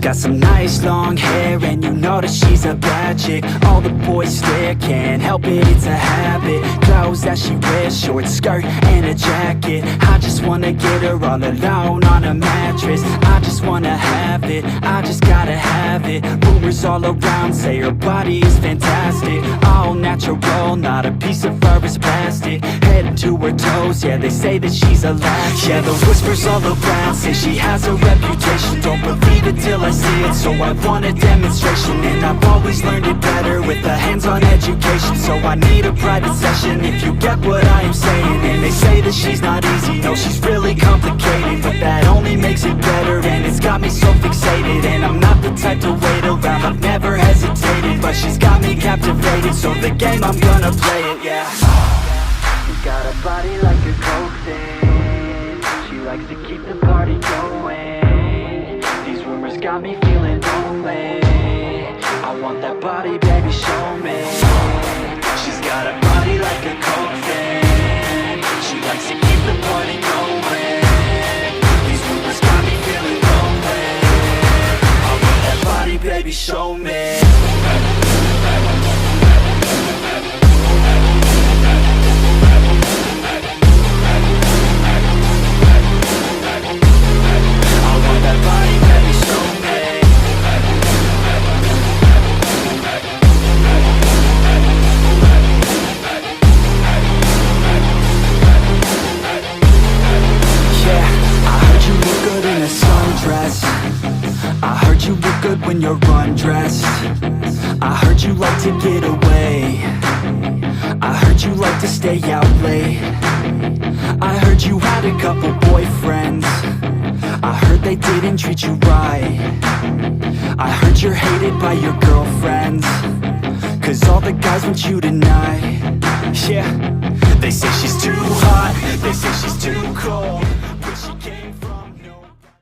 She's got some nice long hair, and you know that she's a bad chick. All the boys stare, can't help it, it's a habit. Clothes that she wears, short skirt and a jacket. I just wanna get her all alone on a mattress. I just wanna have it, I just gotta have it. Rumors all around say her body is fantastic. All natural, not a piece of fur is plastic. Head to her toes, yeah, they say that she's a latch. Yeah, the whispers all around say she has a reputation. Don't believe it till I see it, so I want a demonstration. And I've always learned it better with a hands-on education. So I need a private session if you get what I am saying. And they say that she's not easy, no, she's really complicated. But that only makes it better, and it's got me so fixated. And I'm not the type to wait around, I've never hesitated. But she's got me captivated, so the game, I'm gonna play it, yeah. She's got a body like a coke thing. She likes to keep the party going. These rumors got me feeling lonely. I want that body, baby, show me. She's got a body like a coke thing. She likes to keep the party going. These rumors got me feeling lonely. I want that body, baby, show me. I heard you look good when you're undressed. I heard you like to get away. I heard you like to stay out late. I heard you had a couple boyfriends. I heard they didn't treat you right. I heard you're hated by your girlfriends, 'cause all the guys want you tonight. Yeah, they say she's too